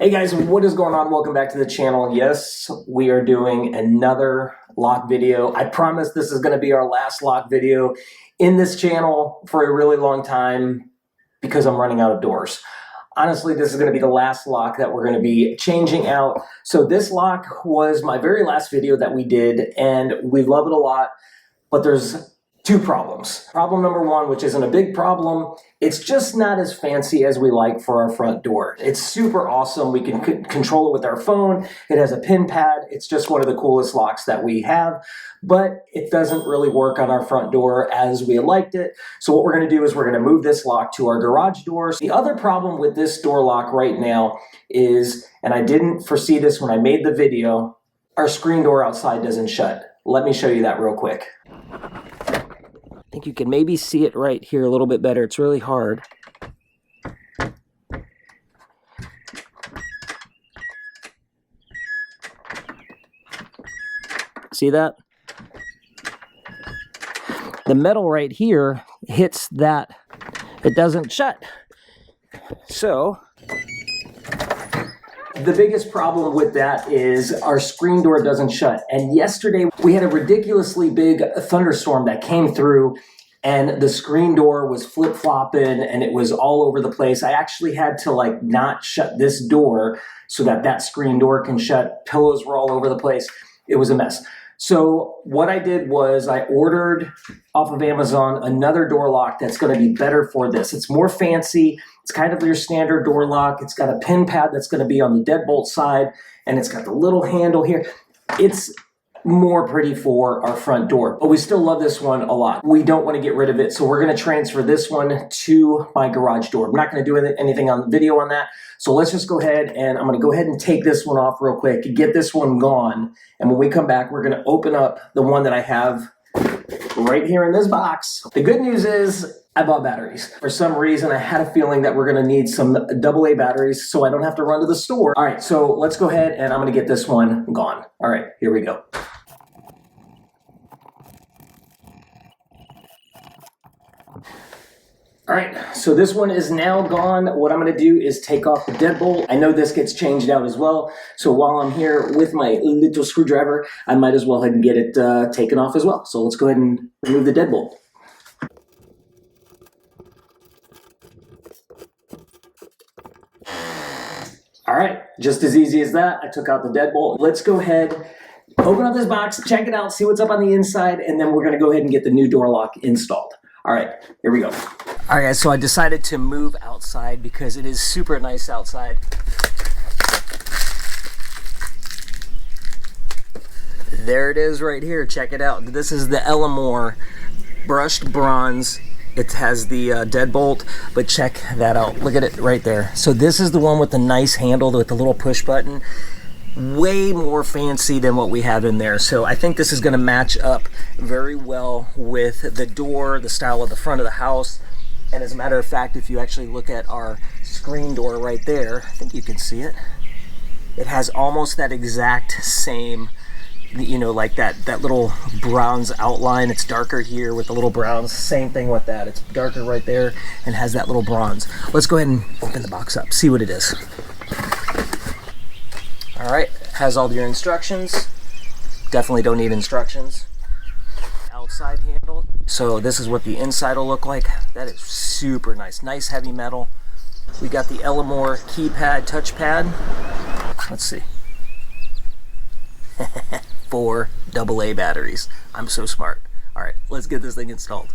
Hey guys, what is going on? Welcome back to the channel. Yes, we are doing another lock video. I promise this is going to be our last lock video in this channel for a really long time because I'm running out of doors. Honestly, this is going to be the last lock that we're going to be changing out. So this lock was my very last video that we did and we love it a lot, but there's two problems. Problem number one, which isn't a big problem, it's just not as fancy as we like for our front door. It's super awesome. We can control it with our phone. It has a pin pad. It's just one of the coolest locks that we have, but it doesn't really work on our front door as we liked it. So what we're going to do is we're going to move this lock to our garage doors. The other problem with this door lock right now is, and I didn't foresee this when I made the video, our screen door outside doesn't shut. Let me show you that real quick. I think you can maybe see it right here a little bit better. It's really hard. See that? The metal right here hits that. It doesn't shut. So the biggest problem with that is our screen door doesn't shut. And yesterday we had a ridiculously big thunderstorm that came through and the screen door was flip-flopping and it was all over the place. I actually had to not shut this door so that that screen door can shut. Pillows were all over the place. It was a mess. So what I did was I ordered off of Amazon another door lock that's going to be better for this. It's more fancy. It's kind of your standard door lock. It's got a pin pad that's going to be on the deadbolt side, and it's got the little handle here. It's more pretty for our front door, but we still love this one a lot. We don't want to get rid of it, so we're going to transfer this one to my garage door. I'm not going to do anything on the video on that, so let's just go ahead and I'm going to go ahead and take this one off real quick, get this one gone, and when we come back, we're going to open up the one that I have right here in this box. The good news is I bought batteries. For some reason, I had a feeling that we're going to need some AA batteries so I don't have to run to the store. All right, so let's go ahead and I'm going to get this one gone. All right, here we go. All right, so this one is now gone. What I'm going to do is take off the deadbolt. I know this gets changed out as well, so while I'm here with my little screwdriver, I might as well go ahead and get it taken off as well. So let's go ahead and remove the deadbolt. All right, just as easy as that, I took out the deadbolt. Let's go ahead, open up this box, check it out, see what's up on the inside, and then we're going to go ahead and get the new door lock installed. All right, here we go. All right, guys, so I decided to move outside because it is super nice outside. There it is right here. Check it out. This is the ELEMORE brushed bronze. It has the deadbolt, but check that out. Look at it right there. So this is the one with the nice handle with the little push button. Way more fancy than what we have in there. So I think this is going to match up very well with the door, the style of the front of the house. And as a matter of fact, if you actually look at our screen door right there, I think you can see it. It has almost that exact same, like that little bronze outline. It's darker here with the little browns. Same thing with that. It's darker right there and has that little bronze. Let's go ahead and open the box up, see what it is. All right, has all your instructions. Definitely don't need instructions. Outside handle. So this is what the inside will look like. That is super nice. Nice heavy metal. We got the ELEMORE keypad, touchpad. Let's see. 4 AA batteries. I'm so smart. All right, let's get this thing installed.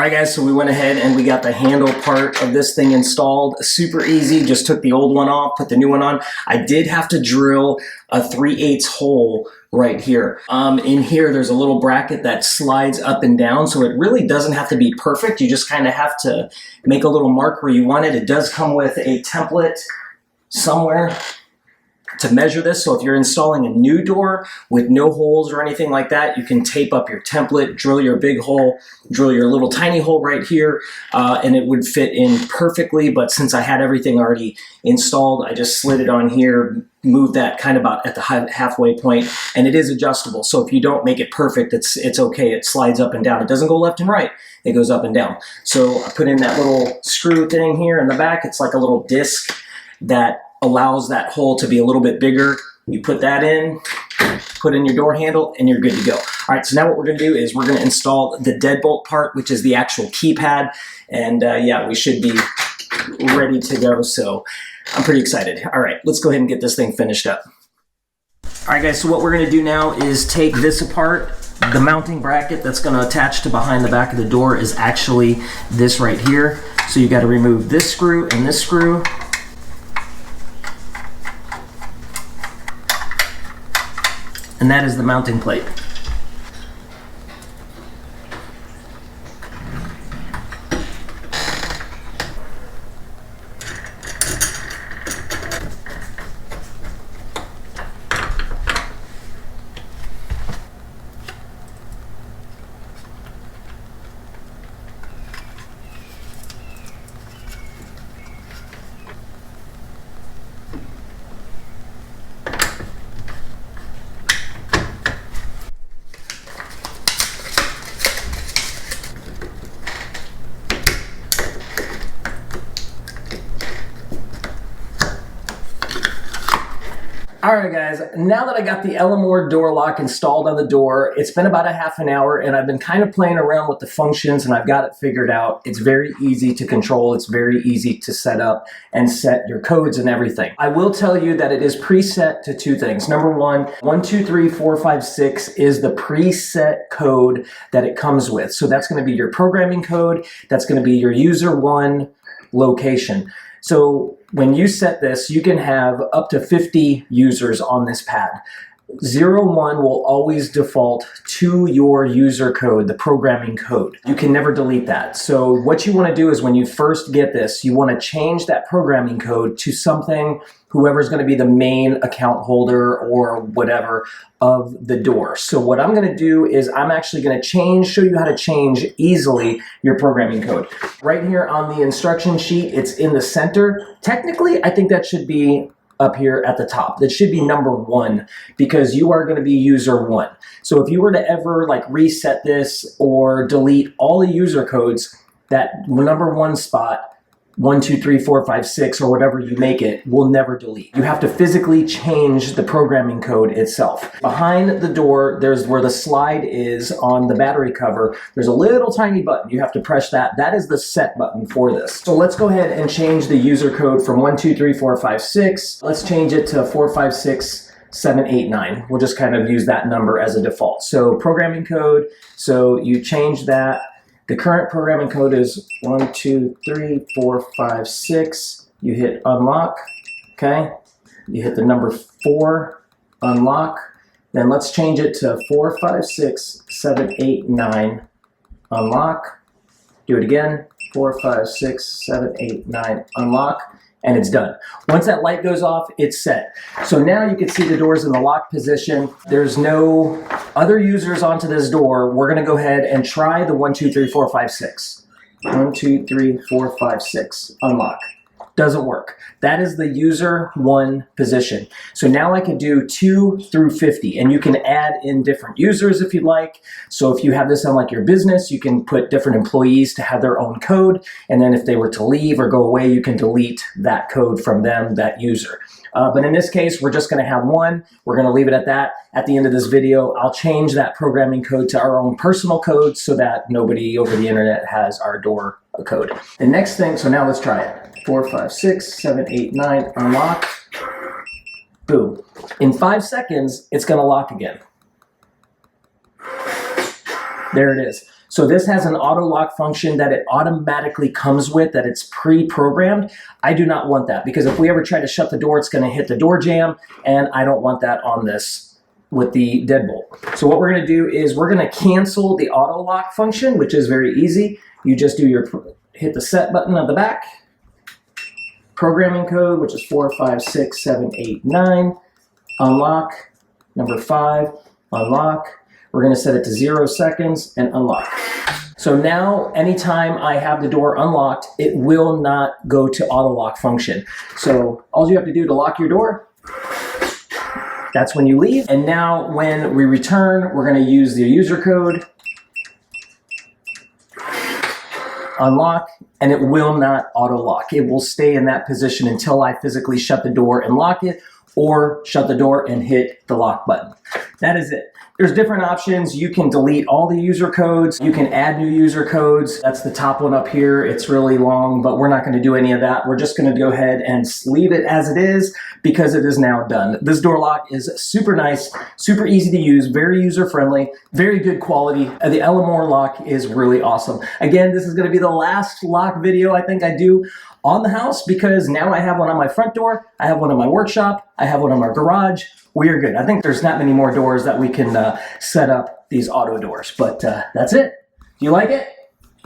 Alright guys, so we went ahead and we got the handle part of this thing installed. Super easy, just took the old one off, put the new one on. I did have to drill a 3/8 hole right here. In here there's a little bracket that slides up and down, so it really doesn't have to be perfect. You just kind of have to make a little mark where you want it. It does come with a template somewhere to measure this, so if you're installing a new door with no holes or anything like that, you can tape up your template, drill your big hole, drill your little tiny hole right here, and it would fit in perfectly. But since I had everything already installed, I just slid it on here, moved that kind of about at the halfway point, and it is adjustable. So if you don't make it perfect, it's okay. It slides up and down. It doesn't go left and right. It goes up and down. So I put in that little screw thing here in the back. It's like a little disc that allows that hole to be a little bit bigger. You put that in, put in your door handle, and you're good to go. All right, so now what we're gonna do is we're gonna install the deadbolt part, which is the actual keypad, and yeah, we should be ready to go, so I'm pretty excited. All right, let's go ahead and get this thing finished up. All right guys, so what we're gonna do now is take this apart. The mounting bracket that's gonna attach to behind the back of the door is actually this right here. So you gotta remove this screw and this screw. And that is the mounting plate. Alright guys, now that I got the ELEMORE door lock installed on the door, it's been about a half an hour and I've been kind of playing around with the functions and I've got it figured out. It's very easy to control, it's very easy to set up and set your codes and everything. I will tell you that it is preset to two things. Number one, 123456 is the preset code that it comes with. So that's going to be your programming code, that's going to be your user one location. So when you set this, you can have up to 50 users on this pad. 01 will always default to your user code, the programming code. You can never delete that. So what you want to do is when you first get this, you want to change that programming code to something, whoever's going to be the main account holder or whatever of the door. So what I'm going to do is I'm actually going to show you how to change easily your programming code. Right here on the instruction sheet, it's in the center. Technically, I think that should be up here at the top. That should be number 1 because you are going to be user 1. So if you were to ever like reset this or delete all the user codes, that number 1 spot, 1, 2, 3, 4, 5, 6, or whatever you make it, will never delete. You have to physically change the programming code itself. Behind the door, there's where the slide is on the battery cover. There's a little tiny button. You have to press that. That is the set button for this. So let's go ahead and change the user code from 1, 2, 3, 4, 5, 6. Let's change it to 4, 5, 6, 7, 8, 9. We'll just kind of use that number as a default. So programming code, so you change that. The current programming code is 1, 2, 3, 4, 5, 6. You hit unlock, okay? You hit the number 4, unlock. Then let's change it to 4, 5, 6, 7, 8, 9, unlock. Do it again, 4, 5, 6, 7, 8, 9, unlock. And it's done. Once that light goes off, it's set. So now you can see the door's in the lock position. There's no other users onto this door. We're gonna go ahead and try the 1, 2, 3, 4, 5, 6. 1, 2, 3, 4, 5, 6, unlock. Doesn't work. That is the user 1 position. So now I can do 2 through 50, and you can add in different users if you'd like. So if you have this on like your business, you can put different employees to have their own code, and then if they were to leave or go away, you can delete that code from them, that user. But in this case, we're just going to have 1. We're going to leave it at that. At the end of this video, I'll change that programming code to our own personal code so that nobody over the internet has our door code. The next thing, so now let's try it. 4, 5, 6, 7, 8, 9, unlock. Boom. In 5 seconds, it's going to lock again. There it is. So this has an auto lock function that it automatically comes with, that it's pre-programmed. I do not want that, because if we ever try to shut the door, it's going to hit the door jamb, and I don't want that on this with the deadbolt. So what we're going to do is we're going to cancel the auto lock function, which is very easy. You just do hit the set button on the back, programming code, which is 456789, unlock, number 5, unlock. We're going to set it to 0 seconds and unlock. So now anytime I have the door unlocked, it will not go to auto lock function. So all you have to do to lock your door, that's when you leave. And now when we return, we're going to use the user code, unlock, and it will not auto lock. It will stay in that position until I physically shut the door and lock it, or shut the door and hit the lock button. That is it. There's different options. You can delete all the user codes. You can add new user codes. That's the top one up here. It's really long, but we're not going to do any of that. We're just going to go ahead and leave it as it is, because it is now done. This door lock is super nice, super easy to use, very user-friendly, very good quality. The ELEMORE lock is really awesome. Again, this is going to be the last lock video I think I do on the house, because now I have one on my front door, I have one on my workshop, I have one on my garage. We are good. I think there's not many more doors that we can set up these auto doors, but that's it. Do you like it?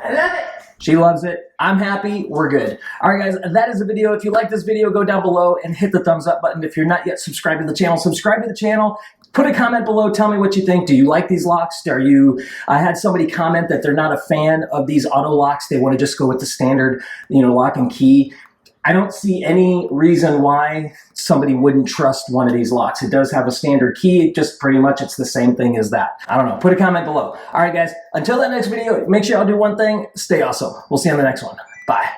I love it. She loves it. I'm happy. We're good. All right, guys, that is the video. If you like this video, go down below and hit the thumbs up button. If you're not yet subscribed to the channel, subscribe to the channel. Put a comment below. Tell me what you think. Do you like these locks? I had somebody comment that they're not a fan of these auto locks. They want to just go with the standard, lock and key. I don't see any reason why somebody wouldn't trust one of these locks. It does have a standard key, just pretty much it's the same thing as that. I don't know, put a comment below. All right, guys, until that next video, make sure y'all do one thing, stay awesome. We'll see you on the next one. Bye.